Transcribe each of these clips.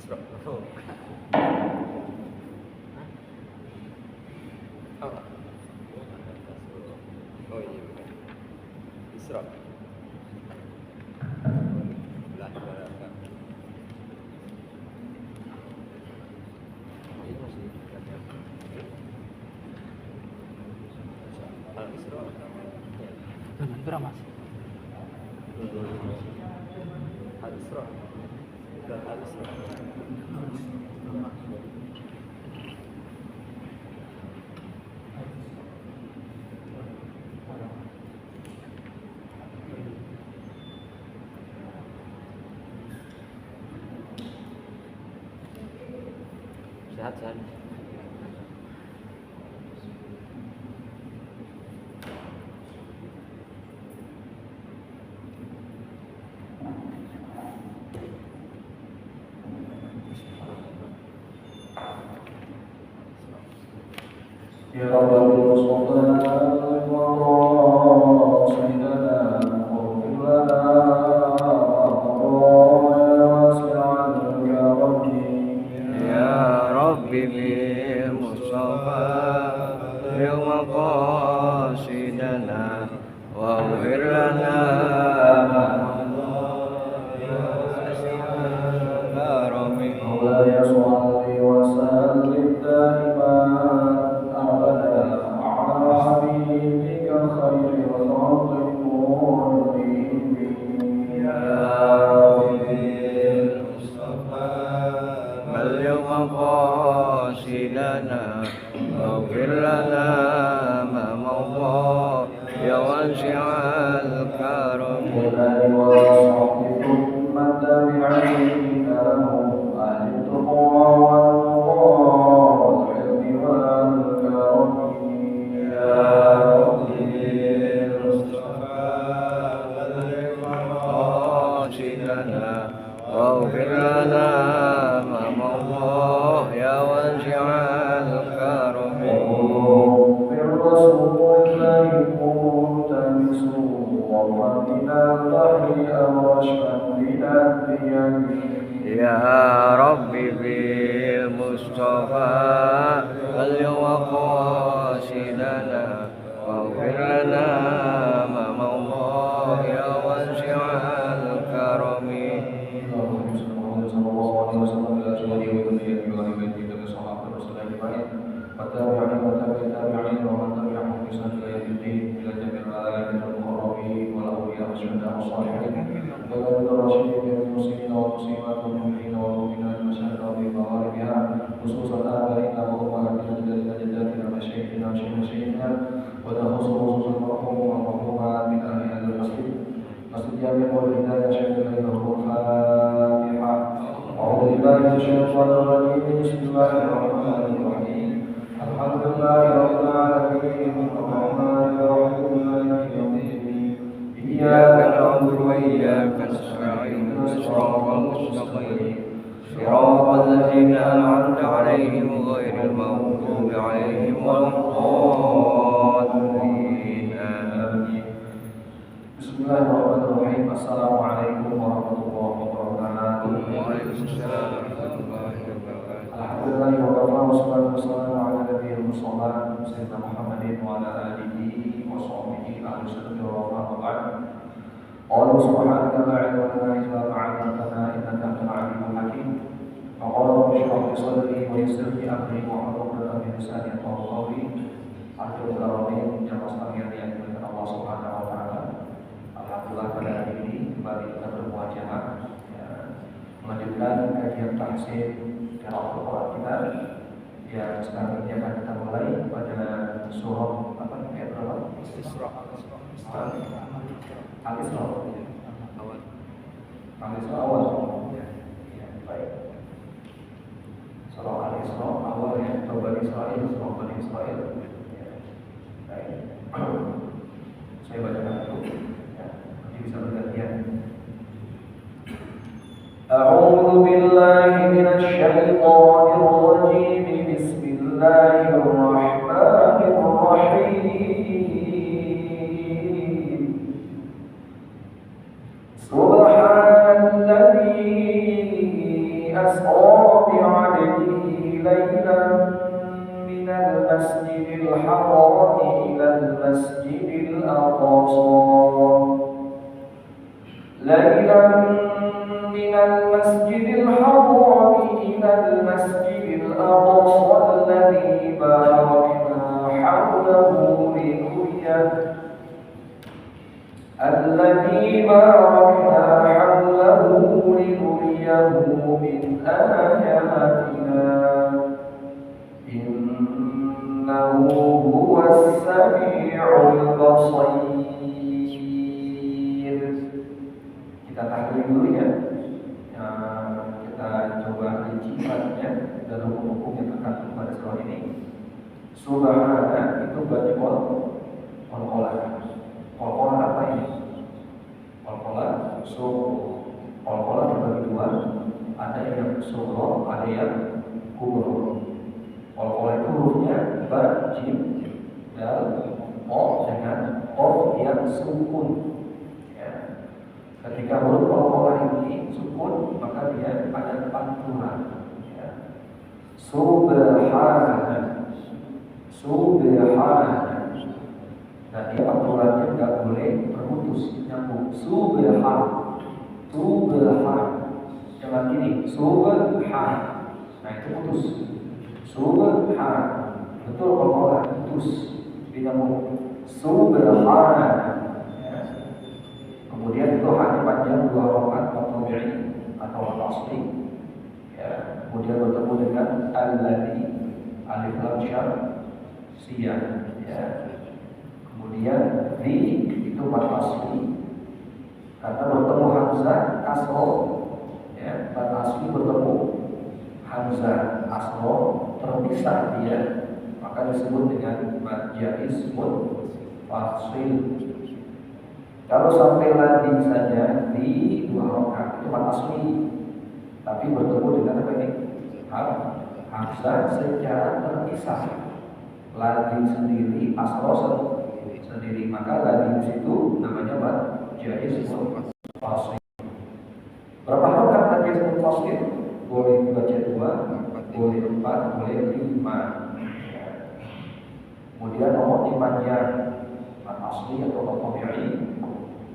Isra. Oh iya benar. Isra. Lah berapa? Ini masih Al-Isra. Berapa mas? Al-Isra. Dan Al-Isra. Sehat-sehat. Ya Rabbi Mustafa wa sayyidana wa Ya Rabbi bil Mustafa bil maqasidana wa ghfir lana karami ya salli wa sallim daiman abada ala habibika khairil khalqi kullihim Ya Rabbi bil Mustafa bal maqasidana wa ghfir lana ma mawqa ya wasi'al karam والآل والصحب ثم التابعين لهم أهل التقوى والعلم والكرم Ya Rabbi Mustafa bal maqasidana wa ghfir lana ma mawqa ya wasi'al karam بالرسول الله ملتمس ومن البحر أو رشفا من الديم Ya Rabbi bil Mustafa bal maqasidana wa ghfir lana ma mawqa ya wasi'al karami الشيطان الرجيم بسم الله الرحمن الرحيم الحمد لله رب العالمين الرحمن الرحيم مالك يوم الدين إياك نعبد وإياك نستعين صراط المستقيم صراط الذين أنعمت عليهم غير المغضوب عليهم ولا الضالين آمين بسم الله الرحمن الرحيم السلام عليكم ورحمة الله وبركاته وعليكم السلام ورحمة الله وبركاته الحمد لله وكفى والصلاة والسلام على نبي المصطفى سيدنا محمد وعلى آله وصحبه أهل السنة والجماعة وبعد قالوا سبحانك لا علم لنا إلا ما علمتنا إنك أنت العليم الحكيم فقال رب اشرح لي صدري ويسر لي أمري واحلل عقدة من لساني يفقهوا قولي أرجو الكرامين jamaah sekalian yang dimuliakan Allah Subhanahu wa taala. Alhamdulillah pada hari ini kembali kita bermuajahah melanjutkan kajian tahsin qiraat Al-Qur'an kita yang sekarang ini akan kita mulai pada surah apa ayat berapa? Isra. Al-Isra. Awal. Al-Isra awal. Ya, baik. Surah Al-Isra awal ya, surah Bani Israil, surah Bani Israil. Ya, baik. Saya bacakan dulu. Ya, nanti bisa bergantian. أعوذ بالله من الشيطان الرجيم بسم الله الرحمن الرحيم سبحان الذي أسرى المسجد الحرام إلى المسجد الأقصى ليلا من المسجد الحرام إلى المسجد الأقصى الذي باركنا حوله لنريه من آياتنا إنه هو السميع البصير. Kita tahlil dulu ya. Kita coba rinciannya dalam hukum yang terkandung pada surah ini. Subhana itu berarti qol-qolan. Qol-qolan apa ini? Qol-qolan qol-qolan terbagi dua. Ada yang sughra, ada yang kubra. Qol-qolan itu hurufnya ba, jim, dal, o dengan qaf yang sukun. Ketika huruf qol-qolan ini sukun, maka dia ada pantulan. Subhana. Nah, dia pantulannya tidak boleh terputus, nyambung. Subhana. Jangan gini. Subhana. Nah, itu putus. Subhana. Betul qol-qolan putus, dinambung. Subhana. Kemudian itu hanya panjang dua harokat tabi'i atau asli. Kemudian bertemu dengan alladzi alif lam syar siyan. Kemudian di itu mad asli. Karena bertemu hamzah kasro. Mad asli bertemu hamzah asro terpisah dia, maka disebut dengan mad jaiz munfasil. Kalau sampai ladi saja di dua harokat itu mad asli, tapi bertemu dengan apa ini? Hamzah secara terpisah. Ladi sendiri, asro sendiri, maka ladi di situ namanya mad jaiz munfasil. Berapa harokat mad jaiz munfasil? Boleh dibaca dua, boleh empat, boleh lima. Kemudian nomor panjang mad asli atau tabi'i.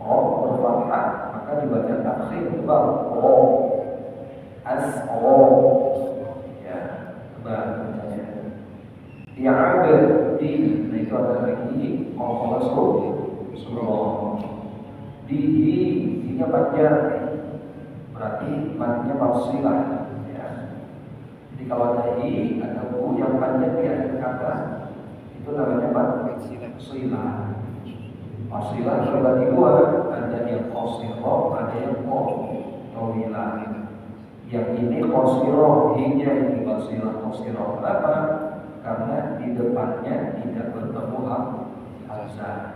Ro berfathah maka dibaca takhir tebal. Ro as-ro tebal bacanya. I'abdi, nah itu ada lagi qol-qolan surah. Dihi, ini panjang, berarti madnya mafsilah. Jadi kalau ada i atau bu yang panjang di akhir kata itu namanya mafsilah. Mafsilah terbagi dua, ada yang qasirah, ada yang tawilah. Yang ini qasirah, hinya ini mafsilah qasirah. Kenapa? Karena di depannya tidak bertemu hamzah.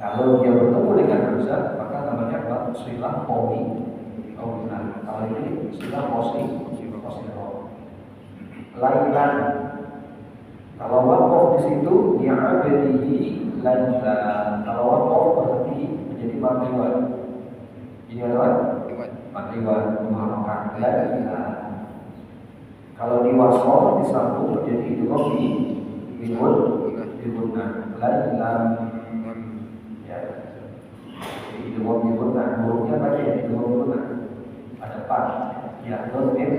Kalau dia bertemu dengan hamzah, maka namanya mafsilah tawilah. Kalau ini istilah qasirah. Lailan. Kalau waqaf di situ dia abadihi lailan. Kalau waqaf berarti menjadi maqliwan. Ini adalah maqliwan muharrakat lailan. Kalau di wasol disambung menjadi idgham di gunna lailan. Ya. Idgham di gunna, hurufnya banyak idgham di gunna. Ada 4. Ya, dhamir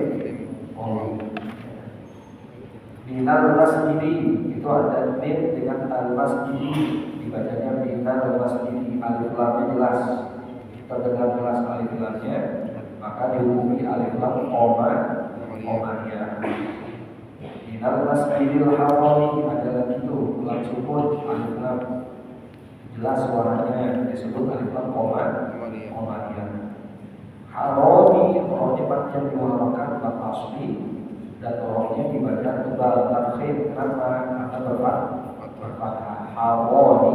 Minal masjidi itu ada min dengan al masjidi, dibacanya minal masjidi, alif lamnya jelas. Kita dengar jelas alif lamnya, maka dihukumi alif lam komanya. Minal masjidil haram ada lagi itu lam sukun alif lam jelas suaranya, disebut alif lam komanya. Harami rohnya panjang diwarahkan lam asli. Dan rohnya dibaca tebal takhir karena berfathah hawani.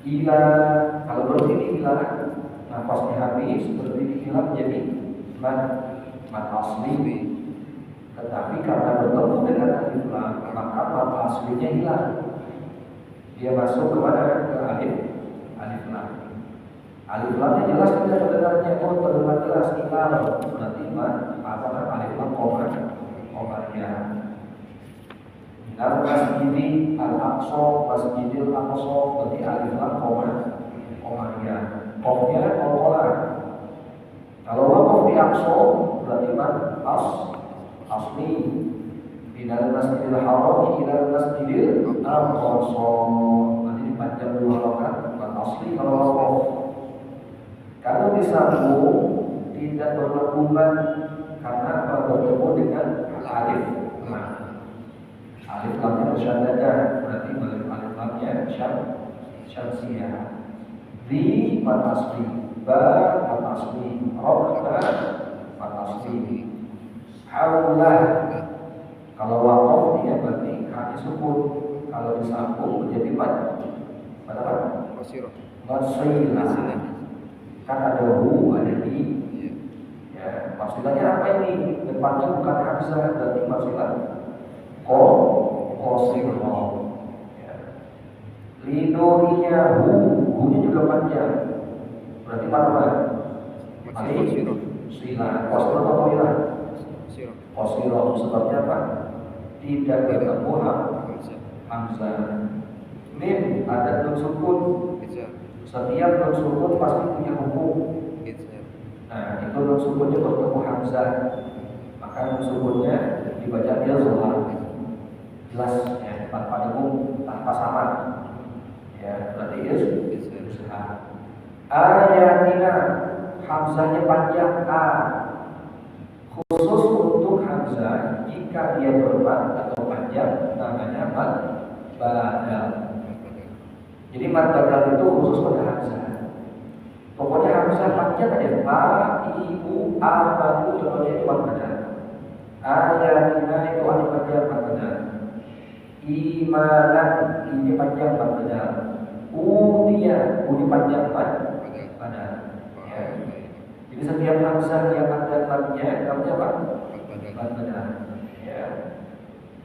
Ila kalau berdiri ila nafasnya habis berdiri ila menjadi mad asli. Tetapi karena bertemu dengan alif lam maka mad aslinya hilang. Dia masuk kepada ke alif lam. Alif lamnya jelas tidak terdengarnya, terdengar jelas hilal berarti alif lam komanya. Minal masjidi al-aqsa, masjidil aqsa, berarti alif lam komanya. Qafnya qalqalah. Kalau waqaf di aqsa berarti asli. Minal masjidil haram ila masjidil aqsa. Nanti dipanjang dua rakaat, bukan asli kalau waqaf. Kalau disambung tidak berlakukan karena bertemu dengan alif lam. Alif lamnya musyaddadah, berarti alif lamnya syamsiyah. Di asli, ba asli, rokna asli. Haulah. Kalau waqaf dia berarti kaki sukun. Kalau disambung menjadi apa? Wasirah. Wasilah. Kan ada hu, ada di. Ya, wasilahnya apa ini? Depannya bukan hamzah, berarti wasilah qasirah. Ya. Lidorinya hu-nya juga panjang. Berarti apa? Wasirah. Sila. Qasirah atau ilah? Wasirah. Qasirah sebabnya apa? Tidak bertemu hamzah. Mim ada nun sukun. Setiap nun sukun pasti punya hukum. Nah, itu nun sukunnya bertemu hamzah, maka nun sukunnya dibaca dia zohar. Jelas ya, tanpa dengung, tanpa sama. Ya, berarti izhar. Ayatina, hamzahnya panjang a. Khusus untuk hamzah, jika dia bermad atau panjang, namanya mad badal. Jadi mad badal itu khusus pada hamzah. Pokoknya hamzah panjang aja. A, I, U, A, U, contohnya itu mad badal. Ayatina itu alif panjang mad badal. Imanan, ini panjang mad badal. Utia, U panjang mad badal. Ya. Jadi setiap hamzah yang ada madnya namanya apa? Mad badal. Ya.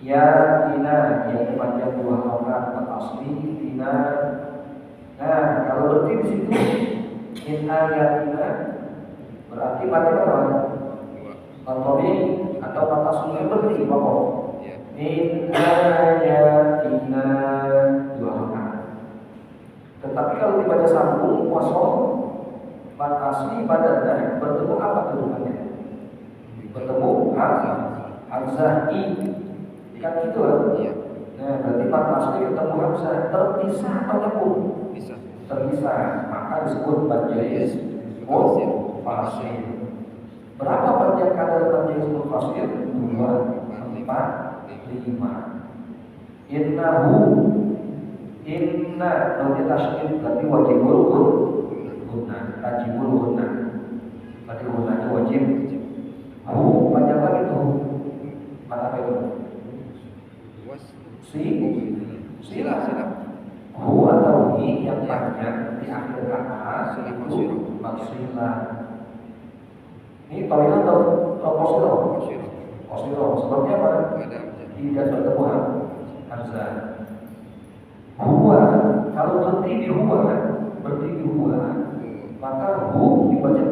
Ya tina yang panjang dua rakaat mad asli tina. Nah, kalau berarti di situ in ayatina berarti mad apa? Matobi atau mad asli berarti apa? In ayatina dua rakaat. Tetapi kalau dibaca sambung wasol mad asli badannya bertemu apa turutannya? Bertemu hamzah i. Kan itu kan? Nah, berarti mad asli ketemu hamzah terpisah atau nyambung? Terpisah, maka disebut mad jaiz fasil. Berapa panjang kadar mad jaiz fasil? 2, 4, 5. Inna nanti tasydid berarti wajibul gunnah, wajibul gunnah. Berarti gunnahnya wajib. Hu panjang lagi tuh. Mana itu? Sila. Hu atau hi yang panjang di akhir kata itu maksilah. Ini toilet atau kosiro? Kosiro. Sebabnya apa? Tidak bertemu hamzah. Huwa, kalau berhenti di huwa, maka hu dibaca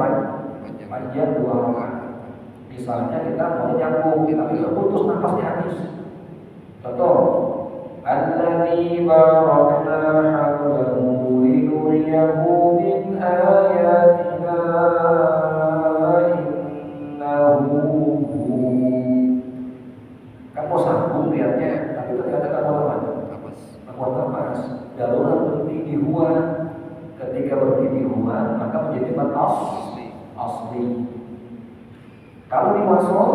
panjang dua rakaat. Misalnya kita mau nyambung, tapi terputus nafasnya habis. Contoh, alladzi barakna hawlahu linuriyahu min ayatina innahu. Kan mau sambung lihatnya, tapi ternyata kan mau nafas. Darurat berhenti di huwa. Ketika berhenti di huwa, maka menjadi mad asli. Kalau di wasol,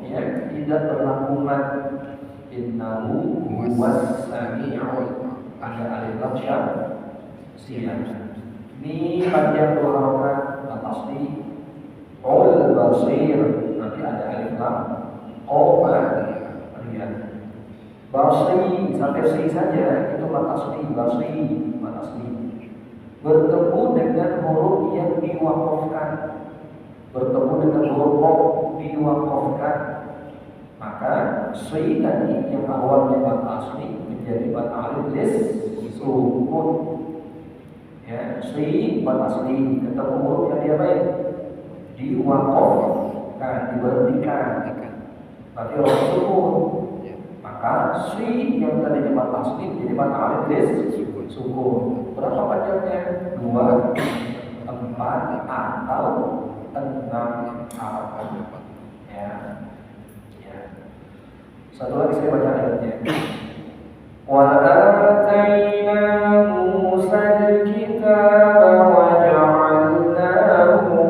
ya tidak berlaku mad. Innahu huwas sami'ul. Ada alif lam syamsiyah. Ini panjang dua rakaat mad asli. Ul basir, nanti ada alif lam lihat. Basri sampai si saja itu mad asli, mad asli. Bertemu dengan huruf yang diwakafkan, bertemu dengan huruf diwakafkan, maka si tadi yang awalnya mad asli menjadi mad alif lis sukun. Ya, si mad asli ketemu huruf yang diapain? Diwakafkan, diberhentikan. Berarti huruf sukun. Maka Maka sui yang tadinya mat asli menjadi mat alif sukun. Berapa panjangnya? 2, 4 atau 6 harakat. Ya. Satu lagi saya baca ayatnya. Wa atayna Musa al-kitaba wa ja'alnahu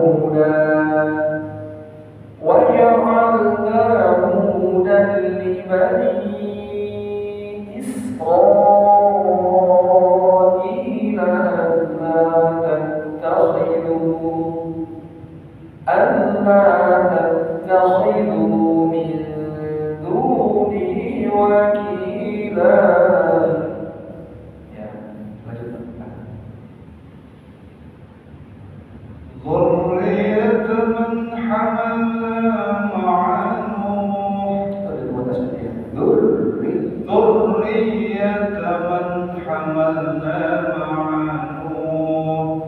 hudan li bani Israil alla tattakhidhu min duni wakila. Ya, lanjut. ذرية من حملنا مع نوح ذرية من حملنا مع نوح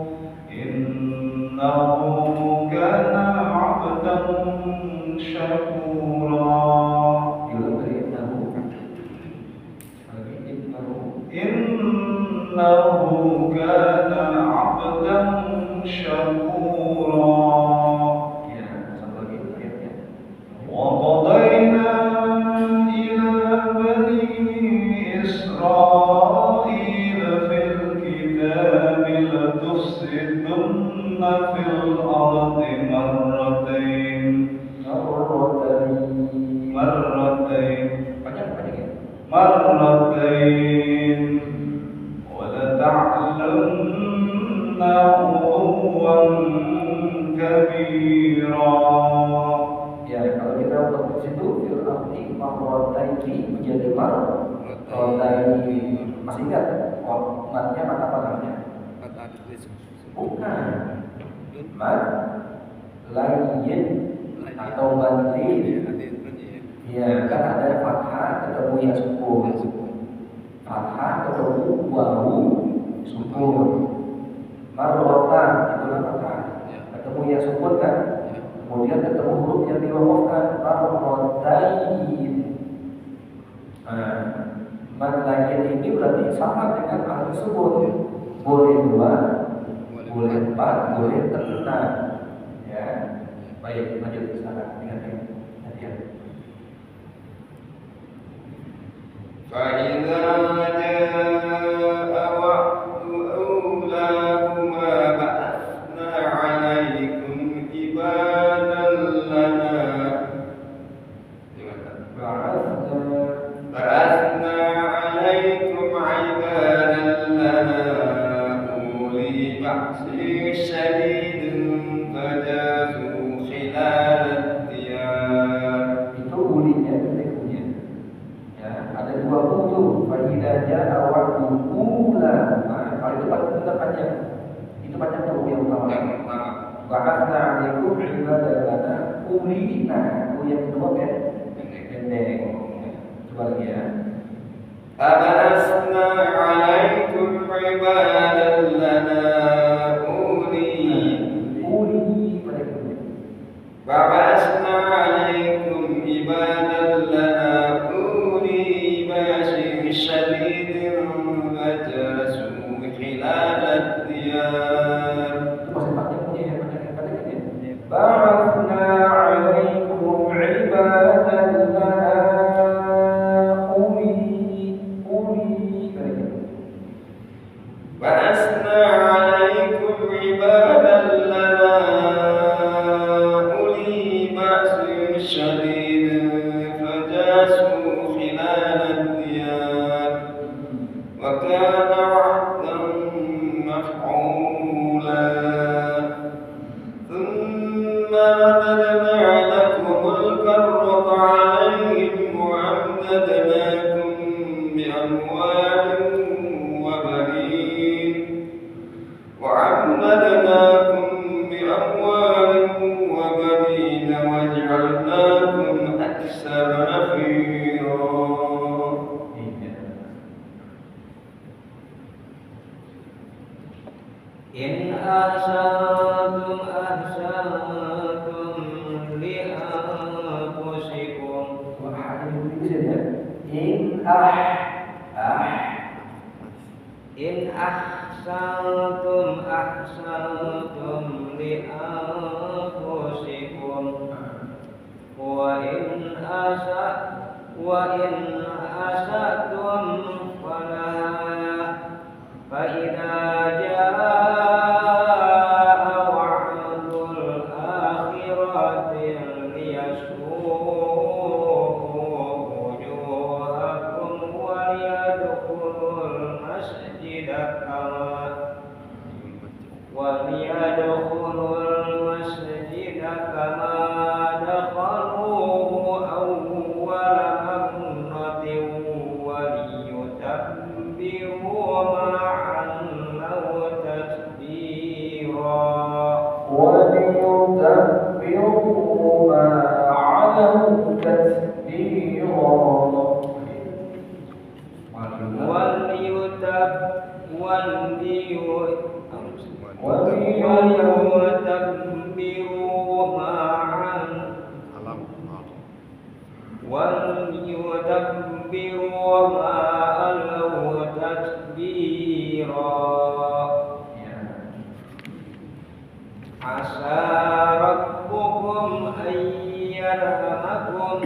إنه كان عبدا شكورا إنه كان عبدا شكورا. وقضينا إلى بني إسرائيل في الكتاب لتفسدن في الأرض مرتين ولتعلن علوا كبيرا. Ya, kalau kita untuk situ fil ardi marrataini menjadi marrataini. Masih ingat? Oh, matnya mat apa namanya? Bukan. Mat lain atau banlin. Ya, kan ada fathah ketemu ya sukun. Fathah ketemu wawu sukun. Marratan itu fathah. Ketemu ya sukun kan? Kemudian ketemu huruf yang diwakafkan marratain. Mad lain ini berarti sama dengan hal tersebut. Boleh 2, boleh 4, boleh 6. Ya, baik, lanjut sekarang dengan hadiah. فإذا جاء وعد أولاهما بعثنا عليكم عبادا لنا أولي بأس شديد فجاسوا خلال الديار. Itu ulinya ketiknya. Ya, ada 2 butuh. Faidah ja'a wa'du ulahuma. Kalau itu benar panjang. Itu panjang huruf yang utama. Ba'atsna 'alaikum ibadan lana ulina. Yang kedua pendek. Coba lagi ya. فبعثنا عليكم عبادا لنا بعثنا عليكم عبادا لنا أولي بأس شديد فجاسوا خلال الديار. بعثنا عليكم عبادا لنا بعثنا عليكم عبادا لنا أولي بأس شديد فجاسوا خلال الديار وكان وعدا مفعولا. ثم رددنا لكم الكرة عليهم وأمددناكم بأموال وبنين وجعلناكم أكثر نفيرا. إن أحسنتم أحسنتم لأنفسكم In ahsantum li anfusikum wa in asatum falaha fa idza jaa wa'dul akhirati liyasuu wujuhakum wa liyadkhulul masjida kama dakhaluhu awwala marratin wa liyutabbiru ma 'allau tatbira. وَلْيُتَبِّرُوا مَا عَلَوْا تَتْبِيرًا. عَسَى رَبُّكُمْ أَن يَرْحَمَكُمْ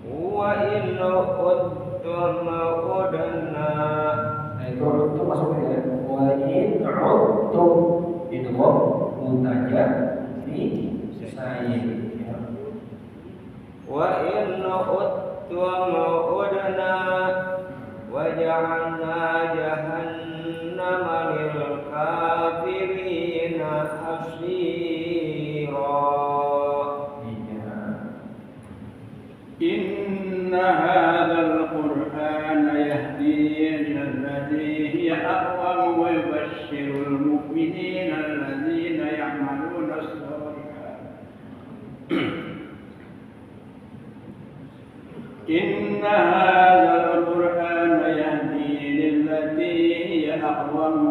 وَإِنْ عُدْتُمْ عُدْنَا. Itu masuk ya. Wa in 'udtum itu mutaja di sayin. Wa in uttum udna waja'alna jahannama lil kafirina hasira. Inna hadzal qur'ana yahdi lillati hiya aqwam wa yubashshirul mu'minina alladzina ya'maluna as-shalihat. إن هذا القرآن يهدي للتي هي أقوم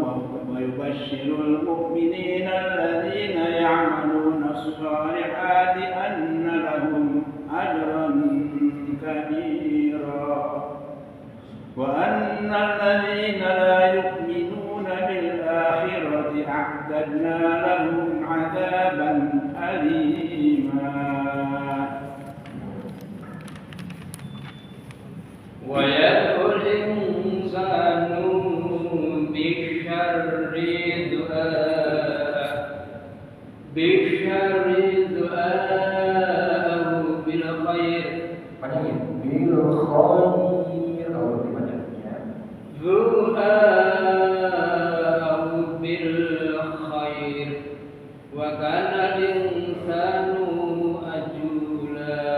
ويبشر المؤمنين الذين يعملون الصالحات أن لهم أجرا كبيرا وأن الذين لا يؤمنون بالآخرة أعتدنا لهم عذابا أليما. ويدعو الإنسان بالشر دعاءه بالخير. Panjangin bil khair kalau dibacanya. دعاءه بالخير وكان الإنسان عجولا.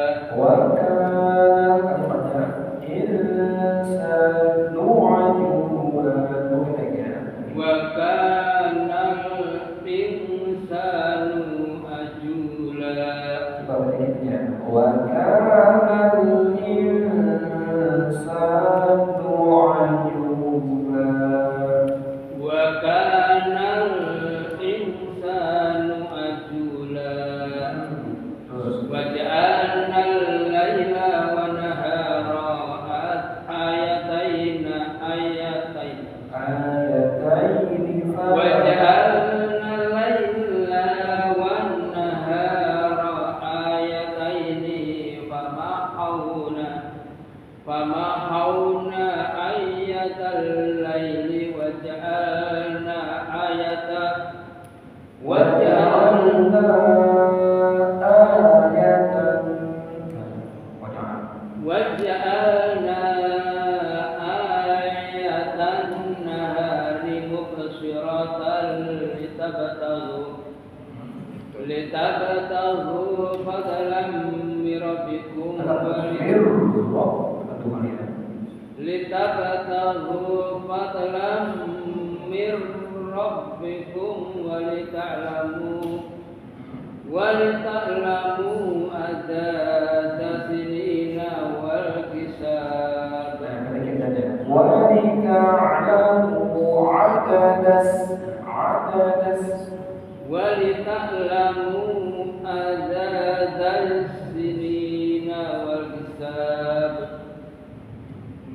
لتبتغوا فضلا من ربكم ولتعلموا عدد السنين والحساب ولتعلموا عدد السنين والحساب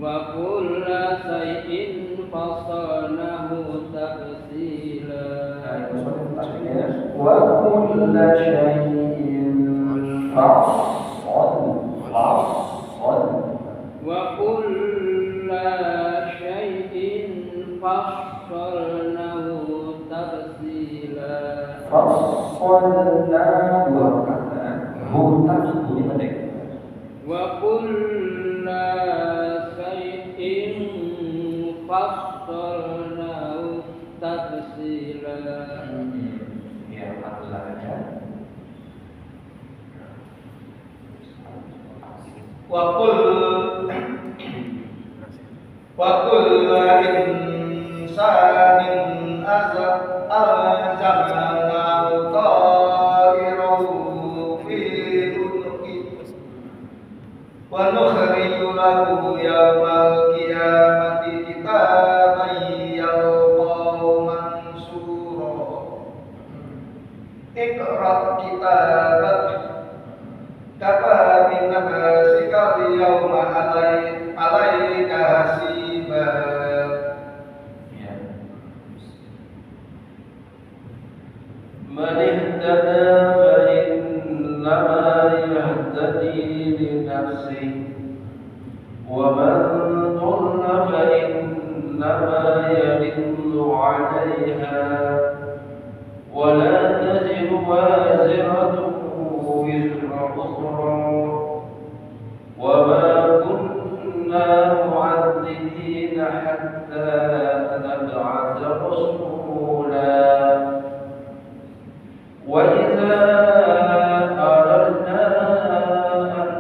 وكل شيء فصلناه تفصيلا. وكل شيء وكل شيء فصلناه تفصيلا. وكل شيء فصلناه تفصيلا. Ya, alhamdulillah. wa kullu insanin alzamnahu ta'irahu fi unuqi wa nukhriju lahu yawmal qiyamati kitaban yalqahu mansura. Iqra kitabak kafa bi nafsika al-yawma alayka hasiba. Man ihtada fa innama yahtadi li nafsihi wa man dhalla fa innama yadhillu 'alayha wa la taziru waziratun wizra ukhra wa ma kunna mu'adzibina hatta nab'atha rasula. وإذا أردنا أن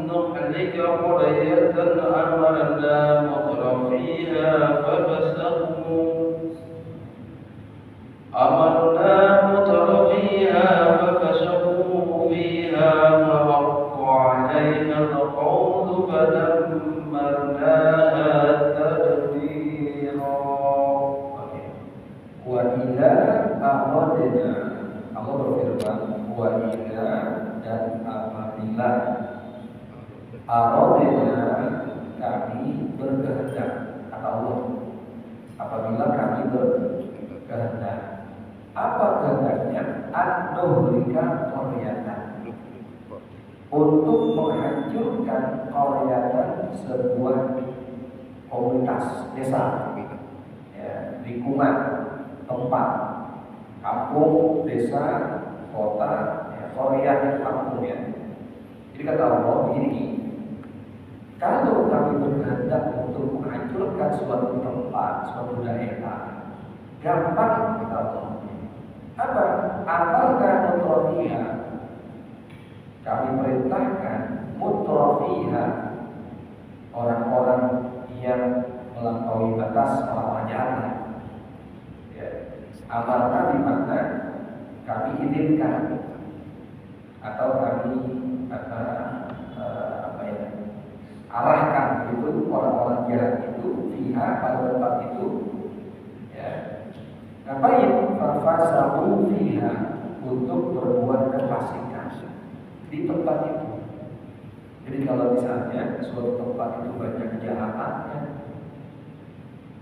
نهلك قرية أمرنا مترفيها ففسقوا فيها فحق عليها القول فدمرناها تدميرا. وإذا أردنا, Allah berfirman, wa idza, dan apabila aradna, kami berkehendak, kata Allah, apabila kami berkehendak. Apa kehendaknya? An-nuhlika qaryatan, untuk menghancurkan qaryatan, sebuah komunitas desa, ya, lingkungan, tempat, kampung, desa, kota, ya, Korea itu kampung ya. Jadi kata Allah begini, kalau kami berkehendak untuk menghancurkan suatu tempat, suatu daerah, gampang kata Allah. Apa? Amarna mutrafiha, kami perintahkan mutrafiha, orang-orang yang melampaui batas, orang-orang jahat. Amarna di mana kami izinkan atau kami arahkan itu orang-orang jahat itu fiha, pada tempat itu, ya. Ngapain? Fafasahu fiha, untuk berbuat kefasikan di tempat itu. Jadi kalau misalnya suatu tempat itu banyak kejahatannya,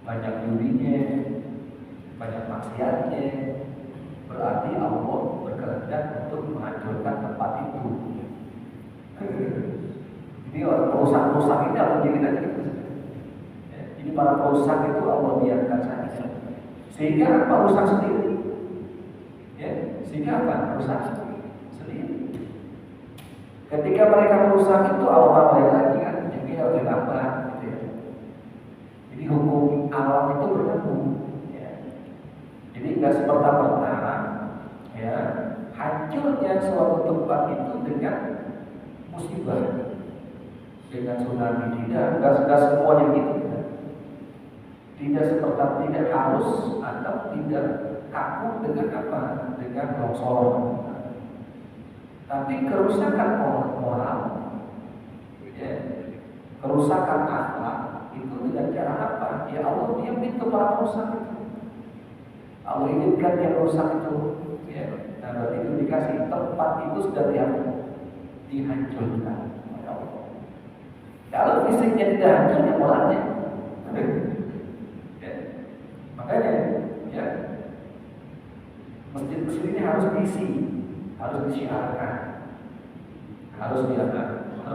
banyak jurinya, banyak maksiatnya, berarti Allah berkehendak untuk menghancurkan tempat itu. Jadi orang perusak-perusak ini Allah bikin aja gitu. Jadi para perusak itu Allah biarkan saja. Sehingga apa? Rusak sendiri. Ya, sehingga apa? Rusak sendiri. Ketika mereka merusak itu Allah tambahin lagi kan, jadi harus ditambah. Gitu ya. Jadi hukum alam itu berlaku. Jadi nggak semerta-merta, ya, hancurnya suatu tempat itu dengan musibah, dengan tsunami, tidak semuanya gitu. Tidak seperti, tidak harus atau tidak kaku dengan apa? Dengan longsor. Tapi kerusakan moral, ya, kerusakan akhlak itu dengan cara apa? Ya Allah diamin ke para perusak itu. Allah izinkan yang rusak itu, ya. Nah berarti itu dikasih tempat itu sudah dihancurkan oleh Allah. Kalau fisiknya tidak hancur, ya moralnya. Ya. Makanya, ya, masjid-masjid ini harus diisi, harus disiarkan, harus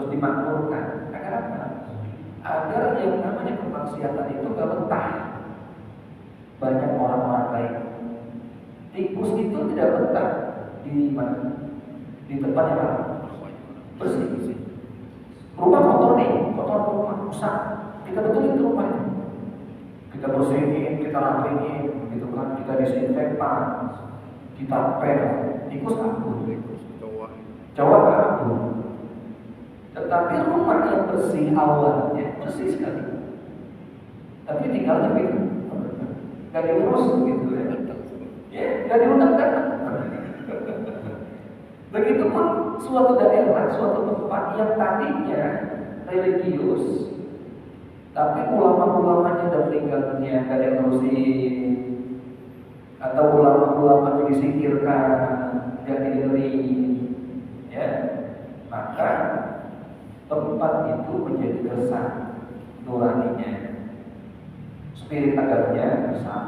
dimakmurkan. Agar apa? Agar yang namanya kemaksiatan itu gak betah. Banyak orang-orang baik. Tikus itu tidak betah di mana? Di tempat yang bersih. Rumah kotor nih, kotor rumah, rusak. Kita betulin rumah itu. Kita bersihin, kita rapihin, gitu kan? Kita disinfektan, kita pel. Tikus kabur. Cowok kabur. Tetapi rumah yang bersih awalnya bersih sekali. Tapi tinggalnya gitu, gak diurus gitu ya. Ya, gak diundang datang. Begitupun suatu daerah, suatu tempat yang tadinya religius, tapi ulama-ulamanya dan meninggalnya gak diurusin, atau ulama-ulamanya disingkirkan, gak didengerin, ya, maka tempat itu menjadi gersang nuraninya, spirit agamanya gersang.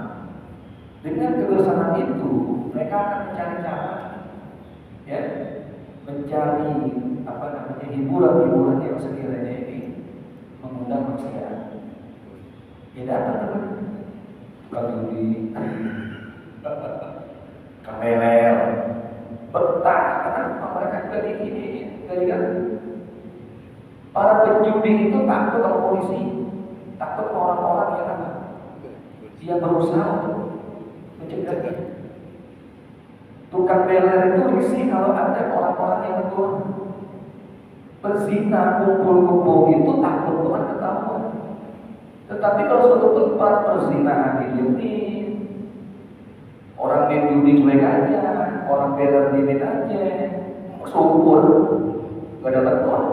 Dengan kegersangan itu, mereka akan mencari cara, ya, mencari hiburan-hiburan yang sekiranya ini mengundang manusia. Ya datang teman, tukang judi, kameler, betah, kenapa mereka tadi ini kan? Para penjudi itu takut sama polisi, takut sama orang-orang yang apa? Dia berusaha untuk mencegahnya. Tukang beler itu risih kalau ada orang-orang yang betul pezina, kumpul-kumpul itu takut banget ketahuan. Tetapi kalau suatu tempat perzinahan didiemin, orang main judi cuek aja, orang beler diemin aja, subur, gak ada betul,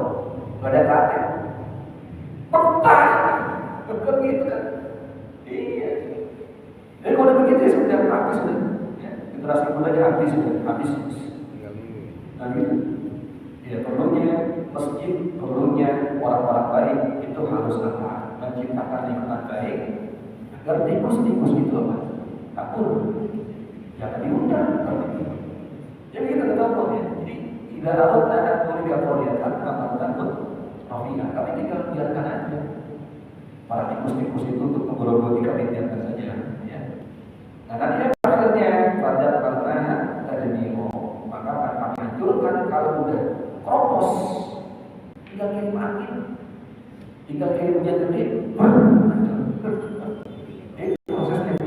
gak ada kata, petah, bukan gitu kan? Iya. Jadi kalau begitu ya sudah habis sudah. Generasi muda aja habis. Nah gitu. Ya perlunya masjid, perlunya orang-orang baik itu harus apa? Menciptakan lingkungan baik agar tikus-tikus itu apa? Takut. Jangan diundang. Jadi kita ketahui ya. Jadi tidak ada dan mereka perlihatkan maka takut. Rafiah. Kami tinggal biarkan aja para tikus-tikus itu untuk menggerogoti kami biarkan saja. Ya. Nah nanti akhirnya pada karena tadmiro maka akan kami hancurkan kalau udah kropos, tinggal kirim angin, tinggal kirim hujan gede, itu prosesnya.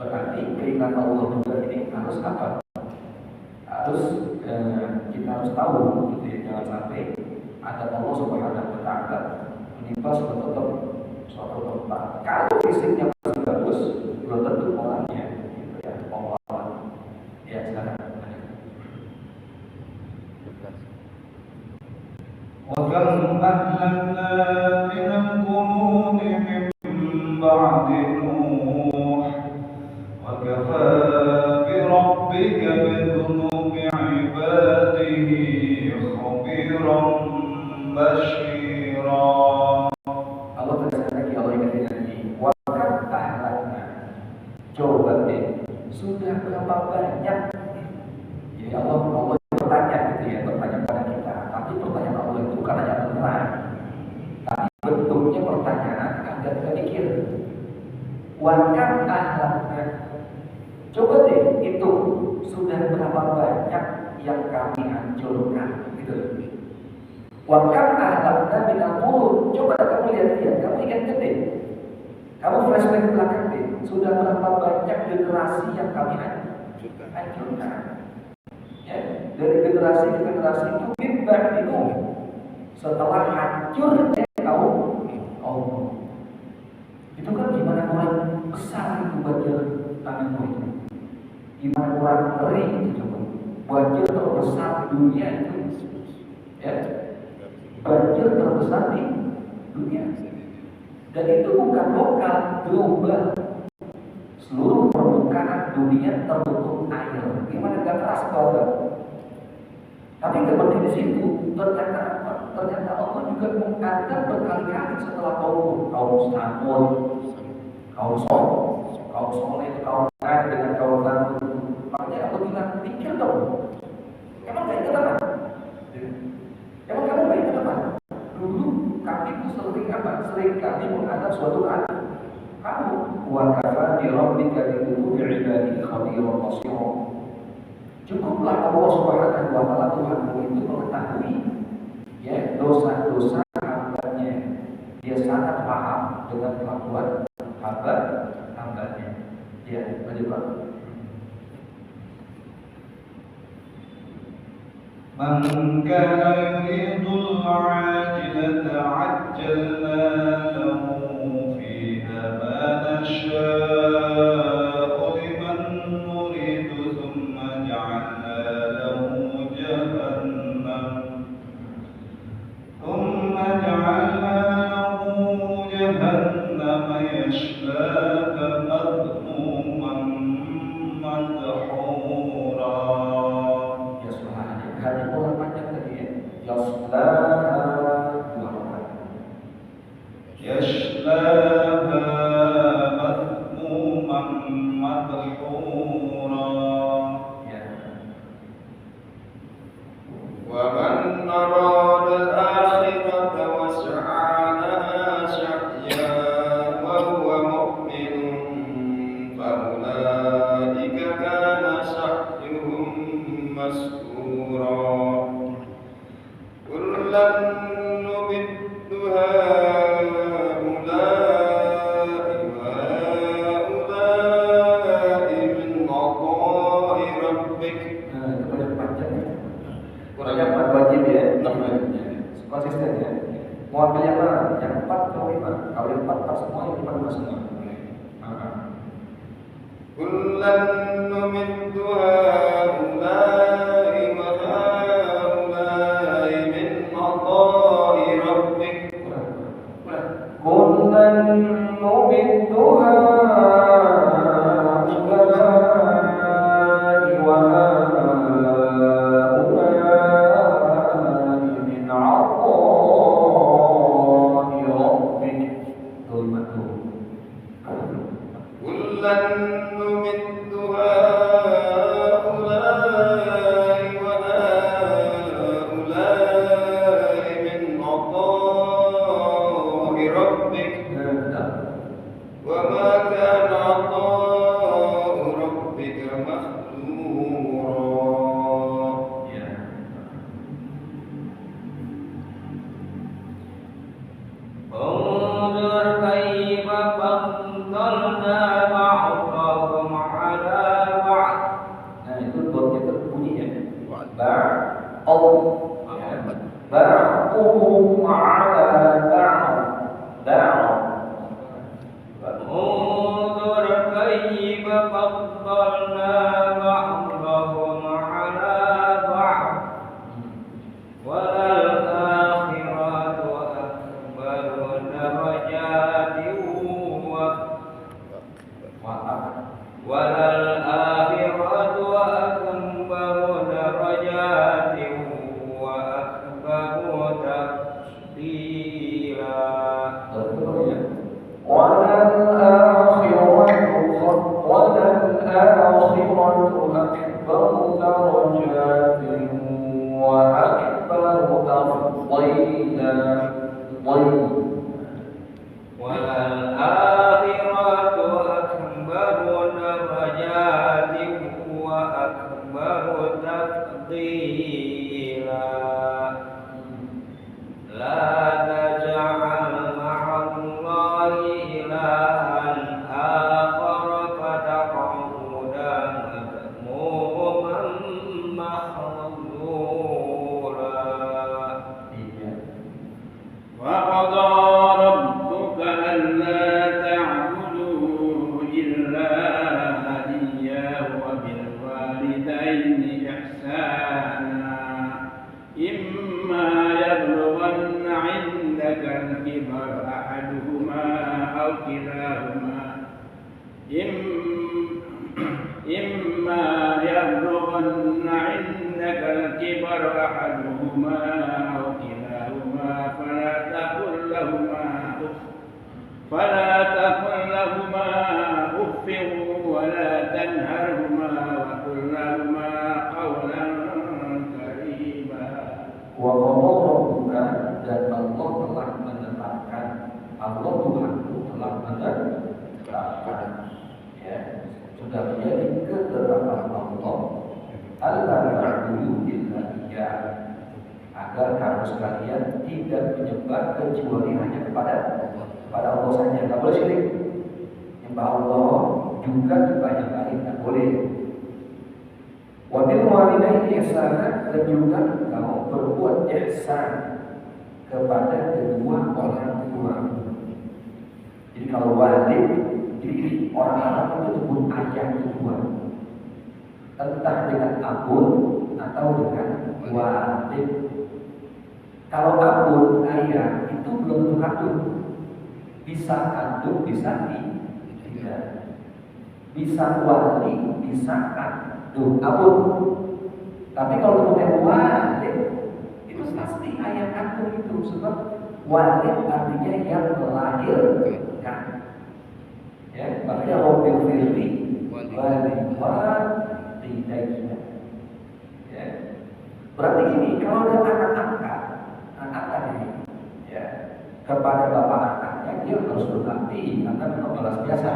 Berarti keinginan Allah juga ini harus apa? Harus kita harus tahu, gitu ya, jangan sampai ada Allah Subhanahu Wa Taala menimpa suatu tempat. Kalau fisiknya masih bagus, belum tentu orangnya. وكم أهلكنا من القرون من بعد نوح وكفى بربك بذنوب عباده خبيرا بشيرا. Allah tegaskan lagi, Allah ingatkan lagi. Wa kam ahlakna. Coba deh, sudah berapa banyak? Jadi Allah bertanya gitu ya, bertanya pada kita. Tapi pertanyaan Allah itu bukan hanya beneran, tapi bentuknya pertanyaan agar kita pikir. Wa kam ahlakna. Coba deh itu sudah berapa banyak yang kami hancurkan gitu. Wa kam ahlakna minal qurun. Coba kamu lihat-lihat, kamu ingat deh. Kamu flashback ke belakang deh. Sudah berapa banyak generasi yang kami hancurkan. Ya, dari generasi ke generasi itu feedback itu setelah hancur kaum itu kan gimana orang besar itu banjir tanahmu itu, gimana orang kering itu coba banjir terbesar di dunia itu, ya banjir terbesar di dunia, dan itu bukan lokal, global. Seluruh permukaan dunia tertutup air. Gimana gak keras banget? Tapi nggak berhenti di situ. Ternyata apa? Ternyata Allah juga mengangkat berkali-kali setelah kaum Samud, kaum Soleh itu kaum Ad dengan kaum Thamud. Makanya Allah bilang pikir dong. Emang nggak ingat apa? Emang kamu nggak ingat apa? Dulu kami itu sering apa? Sering kami menghadap suatu kamu wa kafa bi rabbika bi qulubi ibadihi khabiran basira. Cukuplah Allah Subhanahu wa taala Tuhanmu itu mengetahui ya dosa-dosa hambanya. Dia sangat paham dengan kelakuan hambanya. Ya, lanjut Pak. من كان يريد العاجلة عجلنا له فيها ما نشاء لمن نريد ثم جعلنا له جهنم يصلاها مذموما مدحورا. Hanya orang panjang tadi ya. Yaslaha madmuman madhura. ya. Wa man arada al-akhirata wa sa'a laha sa'ya wa huwa mu'minun fa ulaika kana sa'yuhum mas'ura. Kullan numiddu haula'i wa haula'i min 'ata'i rabbik. Itu banyak panjang ya. Kurangnya 4 wajib ya. Konsisten ya. Mau ambil yang mana? Yang 4 atau 5? Kalau yang 4 pas semua, yang 5 semua. Kullan numiddu haula'i wa haula'i min 'ata'i rabbik. Kullan numiddu haula'i wa haula'i min 'ata'i rabbik. Kullan numiddu haula'i wa haula'i min 'ata'i rabbik. Wa ma kana 'ata'u rabbika mahdura. انظر كيف فضلنا بعضهم على بعض. Nah itu dotnya terbunyi ya. Ba'dhum ala ba'd. انظر كيف فضلنا بعضهم على بعض وللآخرة أكبر درجات وللآخرة أكبر درجات وأكبر تفضيلا. والآخرة أكبر درجات وأكبر تفضيلا. لا تجعل مع الله إلها آخر فتقعد مذموما مخذولا. وقضى ربك ألا إما يبلغن عندك الكبر أحدهما أو كلاهما فلا تقل لهما أف ولا تنهرهما وقل لهما قولا كريما. Wa qadara dan Allah telah menetapkan, Allah Tuhanku telah menetapkan, ya, sudah menjadi ketetapan Allah Allah ta'budu illa Iyyah, agar kamu sekalian tidak menyembah kecuali hanya kepada Allah saja. Tidak boleh syirik. Nyembah Allah juga nyembah yang lain tidak boleh. Wa bil walidaini ihsana, dan juga kamu berbuat ihsan kepada kedua orang tua. Jadi kalau walid, jadi orang Arab itu disebut ayah kedua, entah dengan abun atau dengan walid. Kalau abun, ayah, itu belum tentu kandung. Bisa kandung, bisa tidak. Bisa wali, bisa kandung abun. Tapi kalau kemudian walid, itu pasti ayah kandung itu. Sebab walid artinya yang melahirkan. Ya, makanya Rabbil firli walidayya. Ya. Berarti ini kalau ada anak-anak ini, ya, kepada bapak anaknya, dia harus berbakti karena memang balas biasa.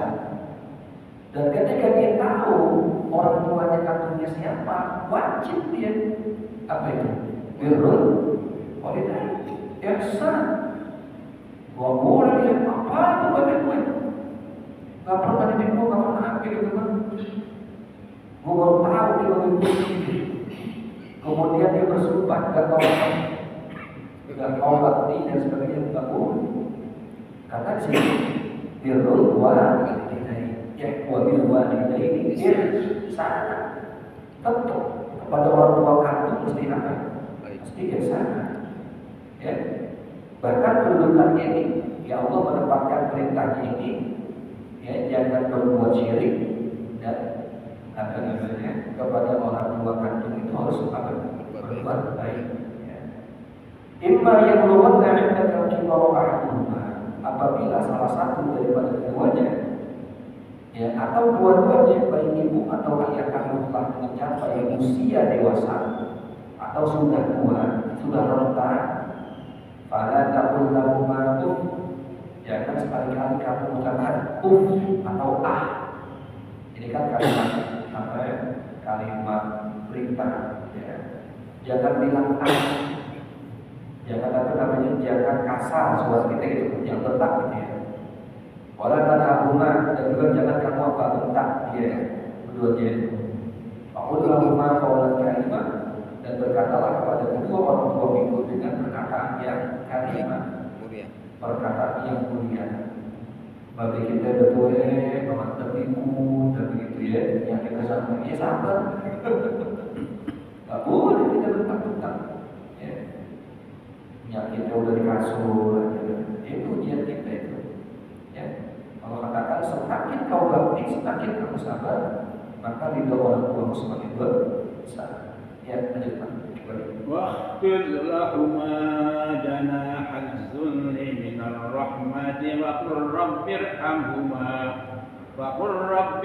Dan ketika dia tahu orang tuanya kandungnya siapa, wajib dia apa itu? Birrul walidain, ihsan. Gak boleh dia apa itu bagi gue. Gak pernah jadi gue, gak pernah ambil gitu kan. Gue baru tahu dia bagi gue. Kemudian dia bersumpah gak mau bakti dan sebagainya, gak boleh. Karena di sini birrul walidain, ya, wabil walidain ihsan. Tentu kepada orang tua kandung mesti apa? Mesti ihsan. Ya. Bahkan kedudukan ini, ya Allah menempatkan perintah ini, ya, jangan berbuat syirik dan apa namanya kepada orang tua kandung itu harus berbuat baik. Ya. Imma yablughanna 'indaka al-kibara ahaduhuma, apabila salah satu daripada keduanya, ya, atau dua-duanya, baik ibu atau ayah kamu telah mencapai usia dewasa atau sudah tua, sudah renta, pada taqul lahuma uff, jangan sekali-kali kamu ucapkan uff atau ah. Ini kan kalimat apa ya? Kalimat perintah, ya. Jangan bilang ah. Jangan apa namanya? Jangan kasar suara kita gitu, yang bentak gitu ya. Wala tanahuma, dan juga jangan kamu apa bentak dia, kedua-duanya itu. Faqul lahuma qawlan karimah, dan berkatalah kepada kedua orang tua itu dengan perkataan yang karimah, perkataan yang mulia. Bagi kita betul teman tertipu dan begitu ya, yang kita sampaikan ya sabar. Tak boleh kita bentak-bentak. Ya. Yang kita udah di kasur, itu ujian kita itu. Ya. Kalau katakan semakin kau bakti, semakin kamu sabar, maka ridho orang tuamu semakin besar. Ya, lanjutkan. واخفض لهما جناح الذل من الرحمة وقل رب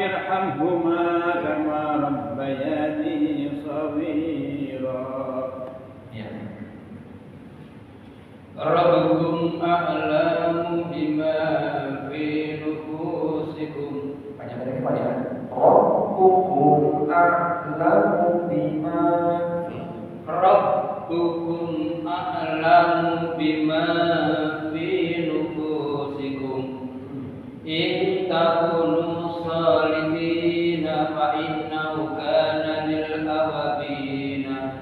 ارحمهما كما ربياني صغيرا. ربكم أعلم بما في نفوسكم. Rabbukum a'lamu bima Rabbukum a'lamu bima fi nufusikum. In takunu salihina fa innahu kana lil awabina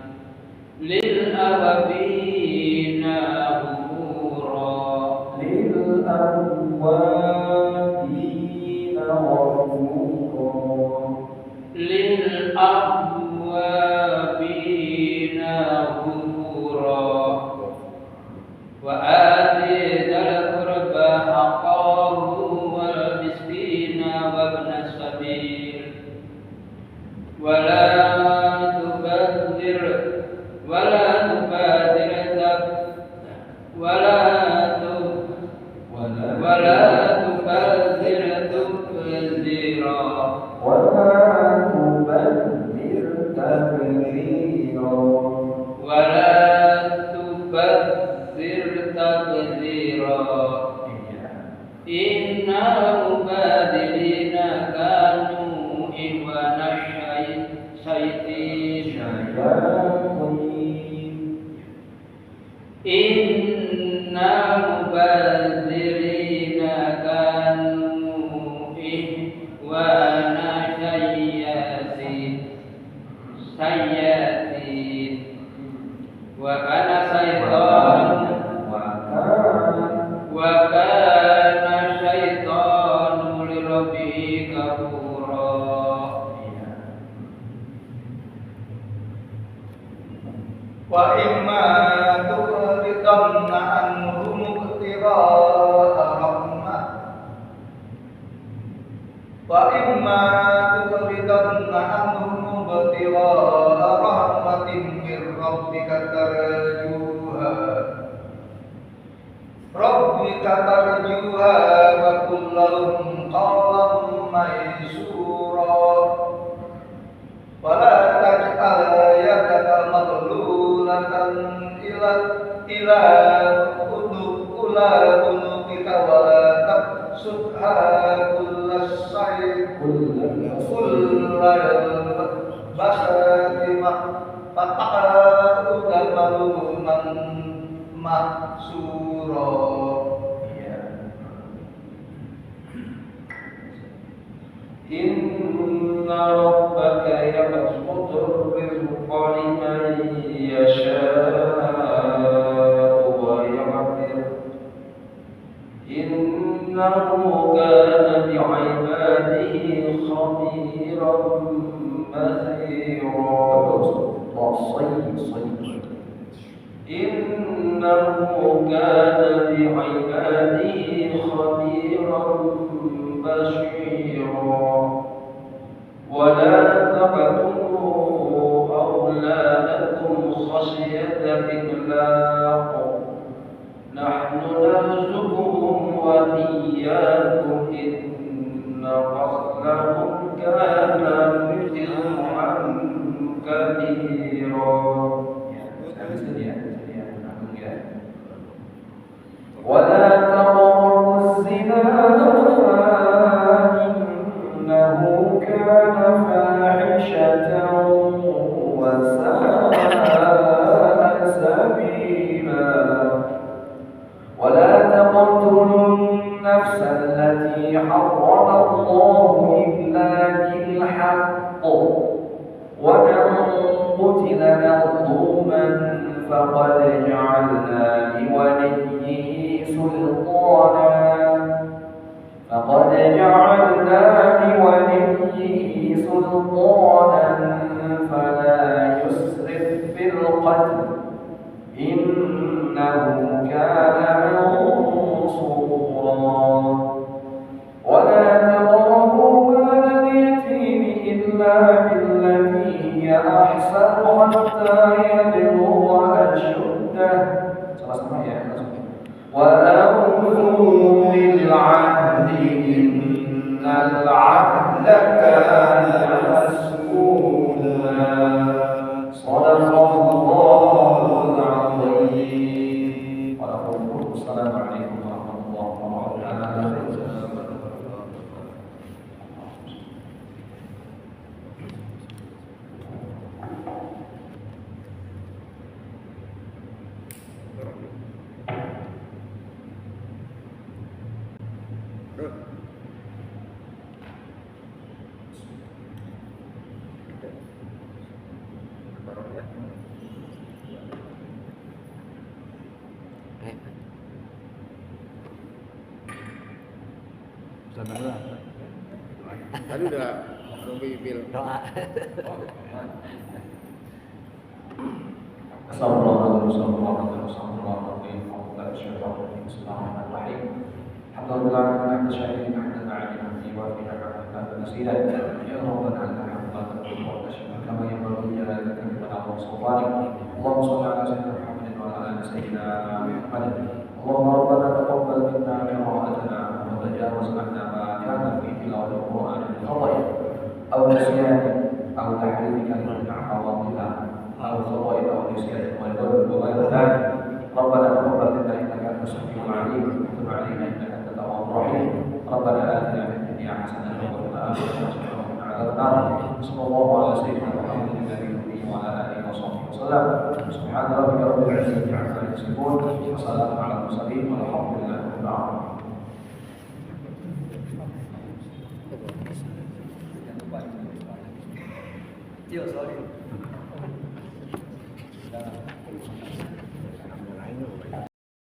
ghafura. lil awwabina ghafura. Lil awwabina ghafura. Wa ati dzal qurba haqqahu wal miskina wa ibnas sabil ولا تبذر ولا تبذر ولا تبذر تبذيرا ولا تبذر تبذيرا إن المبذرين كانوا إخوان الشياطين إن المبذرين كانوا إخوان الشياطين وكان الشيطان لربه كفورا وإما تغرضن عنهم ابتغاء رحمة وإما تغرضن عنهم ابتغاء رحمة من ربك ترجوها وقل لهم قولا ميسورا ولا تجعل يدك مغلولة إلى عنقك ولا تبسطها كل البسط فتقعد ملوما محسورا. إن ربك يبسط الرزق لمن يشاء ويقدر إنه كان بعباده خبيرا بصيرا. إنه كان بعباده خبيرا بصيرا. ولا تقتلوا أولادكم خشية إملاق نحن نرزقهم وإياكم إن قتلهم كان خطئا كبيرا. ولا تقربوا الزنا إنه كان فاحشة وساء سبيلا. ولا تقتلوا النفس التي حرم الله إلا بالحق ومن قتل مظلوما فقد جعلنا لوليه سلطانا فلا يسرف في القتل إنه كان منصورا. ولا تقربوا مال اليتيم إلا بالتي هي أحسن حتى يبلغ أشده وأوفوا بالعهد إن العهد كان مسؤولا. صدق الله العظيم. السلام عليكم ورحمة الله وبركاته. Tadi udah bil doa. Alhamdulillah وسلطانك. اللهم صل على سيدنا محمد وعلى ال سيدنا محمد. اللهم ربنا تقبل منا قراءتنا وتجاوز عنا ما كان في تلاوة القرآن من خطأ أو نسيان أو تحريف كلمة عن حرامها أو خطأ أو نسيان والبر وغير ذلك. ربنا تقبل منا إنك أنت السميع العليم وتب علينا إنك أنت التواب الرحيم. ربنا آتنا في الدنيا حسنة وفي الآخرة حسنة وقنا عذاب النار. صلى الله على سيدنا محمد النبي الأمي وعلى آله وصحبه وسلم. سبحان ربك رب العزة عما يصفون وسلام على المرسلين والحمد لله رب العالمين. Yo, sorry.